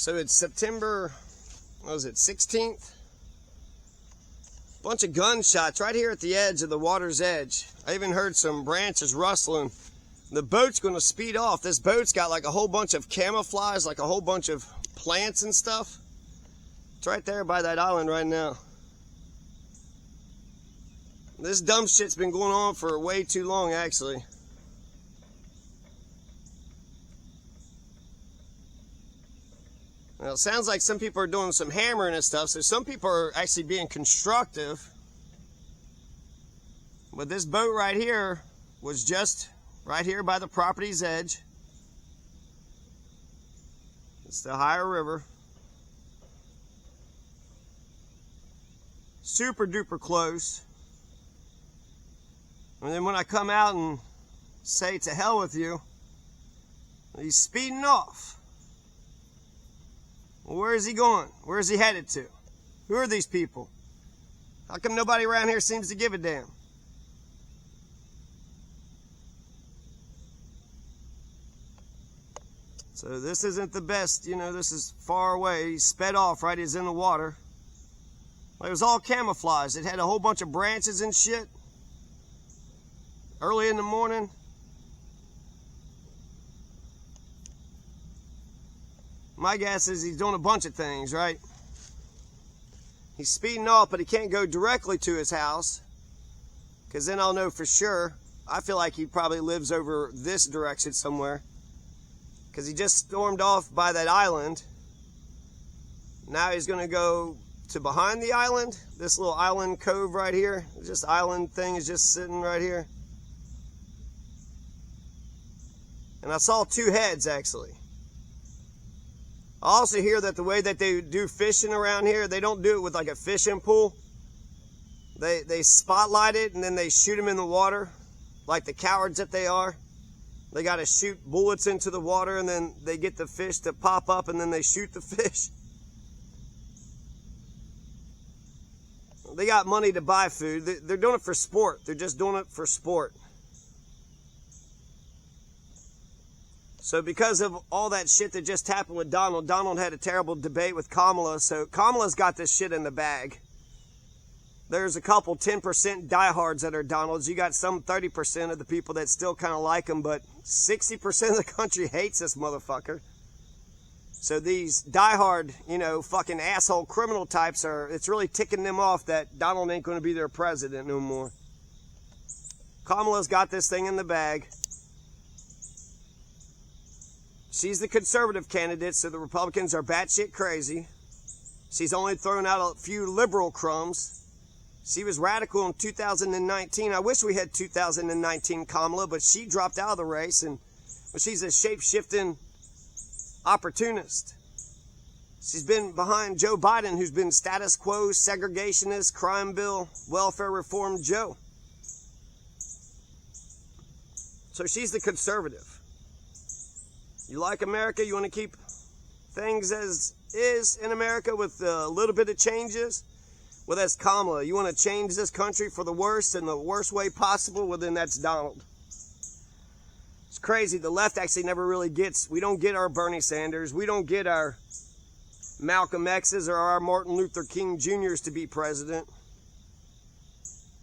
So it's September, what was it, 16th? Bunch of gunshots right here at the edge of the water's edge. I even heard some branches rustling. The boat's going to speed off. This boat's got like a whole bunch of camouflage, like a whole bunch of plants and stuff. It's right there by that island right now. This dumb shit's been going on for way too long, actually. Now, it sounds like some people are doing some hammering and stuff, so some people are actually being constructive. But this boat right here was just right here by the property's edge. It's the Ohio River. Super duper close. And then when I come out and say to hell with you, he's speeding off. Well, where is he going? Where is he headed to? Who are these people? How come nobody around here seems to give a damn? So this isn't the best, you know, this is far away. He sped off, right? He's in the water. It was all camouflage. It had a whole bunch of branches and shit. Early in the morning. My guess is he's doing a bunch of things, right? He's speeding off, but he can't go directly to his house, because then I'll know for sure. I feel like he probably lives over this direction somewhere, because he just stormed off by that island. Now he's going to go to behind the island. This little island cove right here. This island thing is just sitting right here. And I saw two heads, actually. I also hear that the way that they do fishing around here, they don't do it with like a fishing pole. They spotlight it and then they shoot them in the water, like the cowards that they are. They got to shoot bullets into the water and then they get the fish to pop up and then they shoot the fish. They got money to buy food. They're doing it for sport. They're just doing it for sport. So because of all that shit that just happened with Donald had a terrible debate with Kamala. So Kamala's got this shit in the bag. There's a couple 10% diehards that are Donalds. You got some 30% of the people that still kind of like him, but 60% of the country hates this motherfucker. So these diehard, you know, fucking asshole criminal types it's really ticking them off that Donald ain't going to be their president no more. Kamala's got this thing in the bag. She's the conservative candidate, so the Republicans are batshit crazy. She's only thrown out a few liberal crumbs. She was radical in 2019. I wish we had 2019 Kamala, but she dropped out of the race, and she's a shape-shifting opportunist. She's been behind Joe Biden, who's been status quo, segregationist, crime bill, welfare reform Joe. So she's the conservative. You like America? You want to keep things as is in America with a little bit of changes? Well, that's Kamala. You want to change this country for the worst in the worst way possible? Well, then that's Donald. It's crazy. The left actually never really gets, we don't get our Bernie Sanders. We don't get our Malcolm X's or our Martin Luther King Jr.'s to be president.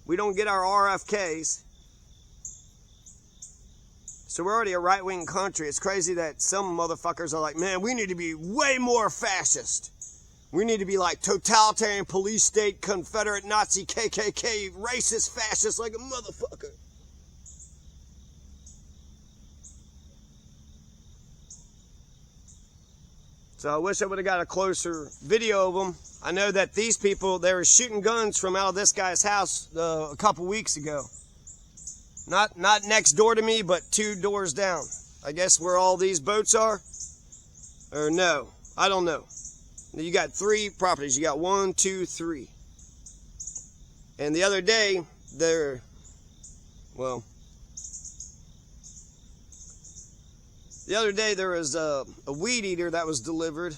We don't get our RFKs. So we're already a right-wing country. It's crazy that some motherfuckers are like, man, we need to be way more fascist. We need to be like totalitarian police state, Confederate, Nazi, KKK, racist, fascist, like a motherfucker. So I wish I would have got a closer video of them. I know that these people, they were shooting guns from out of this guy's house a couple weeks ago. Not next door to me, but 2 doors down. I guess where all these boats are? Or no, I don't know. You got 3 properties. You got 1, 2, 3. And the other day, the other day there was a weed eater that was delivered.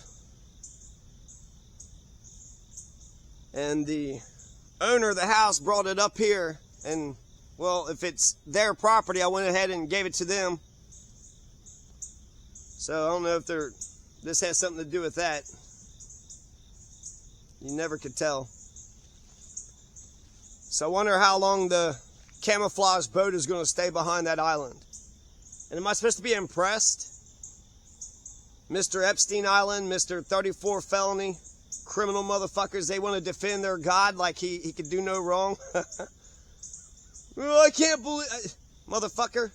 And the owner of the house brought it up here and, well, if it's their property, I went ahead and gave it to them. So I don't know if they're this has something to do with that. You never could tell. So I wonder how long the camouflage boat is going to stay behind that island. And am I supposed to be impressed? Mr. Epstein Island, Mr. 34 felony, criminal motherfuckers, they want to defend their God like he could do no wrong. Oh, I can't believe... Motherfucker.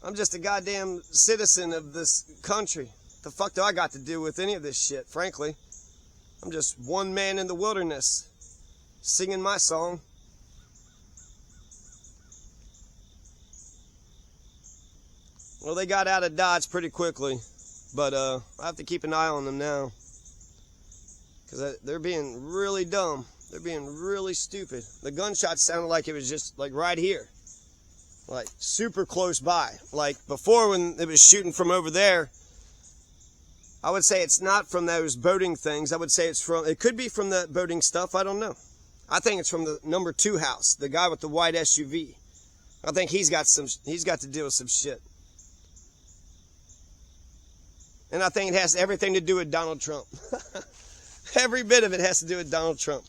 I'm just a goddamn citizen of this country. What the fuck do I got to do with any of this shit, frankly? I'm just one man in the wilderness, singing my song. Well, they got out of Dodge pretty quickly, but I have to keep an eye on them now. Because they're being really dumb. They're being really stupid. The gunshot sounded like it was just like right here. Like super close by. Like before when it was shooting from over there, I would say it's not from those boating things. I would say it could be from the boating stuff. I don't know. I think it's from the number 2 house, the guy with the white SUV. I think he's got to deal with some shit. And I think it has everything to do with Donald Trump. Every bit of it has to do with Donald Trump.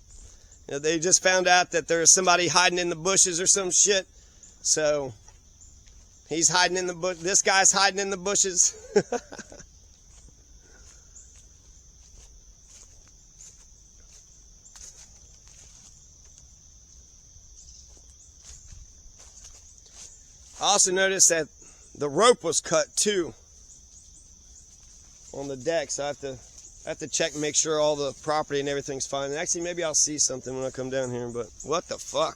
You know, they just found out that there's somebody hiding in the bushes or some shit. So he's hiding in the bush. This guy's hiding in the bushes. I also noticed that the rope was cut too on the deck, so I have to check and make sure all the property and everything's fine. And actually, maybe I'll see something when I come down here, but what the fuck?